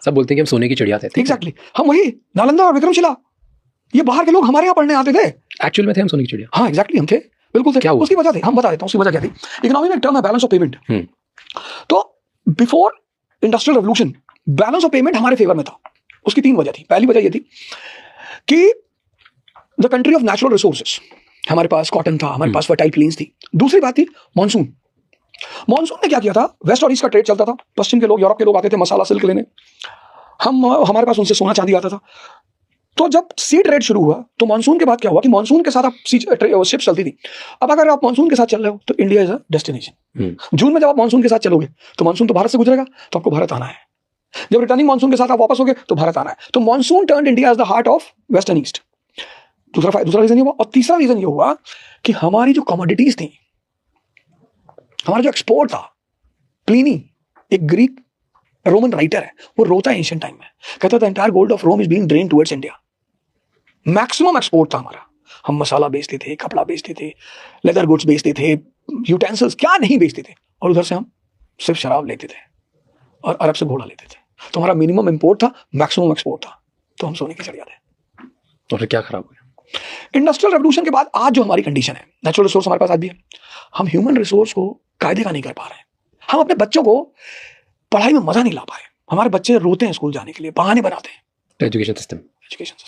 सब बोलते हैं कि हम सोने की चिड़िया थे। एग्जैक्टली, हम वही नालंदा और विक्रमशिला, ये बाहर के लोग हमारे यहाँ पढ़ने आते थे। एक्चुअल में थे हम सोने की चिड़िया। हाँ एग्जैक्टली, हम थे, बिल्कुल थे। क्या हुआ? उसकी वजह थी, हम बता देता हूँ उसकी वजह क्या थी। इकोनॉमी में एक टर्म है बैलेंस ऑफ पेमेंट। तो before industrial revolution balance of payment हमारे फेवर में था। उसकी 3 वजह थी। पहली वजह ये थी कि the country of natural resources, हमारे पास कॉटन था, हमारे पास फर्टाइल प्लेन्स थी। दूसरी बात थी मॉनसून। मॉनसून ने क्या किया था, वेस्ट और ईस्ट का ट्रेड चलता था, पश्चिम के लोग, यूरोप के लोग आते थे मसाला सिल्क लेने, हमारे पास उनसे सोना चांदी आता था। तो जब सी ट्रेड शुरू हुआ तो मानसून के बाद क्या हुआ कि मानसून के साथ आप शिप्स चलती थी। अब अगर आप मानसून के साथ चल रहे हो तो इंडिया इज अ डेस्टिनेशन। जून में जब आप मानसून के साथ चलोगे तो मानसून तो भारत से गुजरेगा, तो आपको भारत आना है। जब रिटर्निंग मानसून के साथ आप वापस होगे तो भारत आना है। तो monsoon turned India as the heart of west and east. दूसरा रीजन ये हुआ। और तीसरा रीजन ये हुआ कि हमारी जो कमोडिटीज थी, हमारा जो एक्सपोर्ट था, प्लिनी एक ग्रीक रोमन राइटर है, वो रोता है एंशिएंट टाइम में, कहता था entire gold of Rome is being drain towards India. Maximum export था हमारा। हम मसाला बेचते थे, कपड़ा बेचते थे, लेदर गुड्स बेचते थे, यूटेंसिल्स क्या नहीं बेचते थे, और उधर से हम सिर्फ शराब लेते थे और अरब से घोड़ा लेते थे। तो हमारा मिनिमम इंपोर्ट था, मैक्सिमम एक्सपोर्ट था। तो हम सोने की चिड़िया थे। तो फिर क्या खराब हुआ? इंडस्ट्रियल रेवोल्यूशन के बाद आज जो हमारी कंडीशन है, नेचुरल रिसोर्स हमारे पास आज भी है, हम ह्यूमन रिसोर्स को कायदे का नहीं कर पा रहे हैं। हम अपने बच्चों को पढ़ाई में मजा नहीं ला पाए। हमारे बच्चे रोते हैं स्कूल जाने के लिए, बहाने बनाते हैं। Education system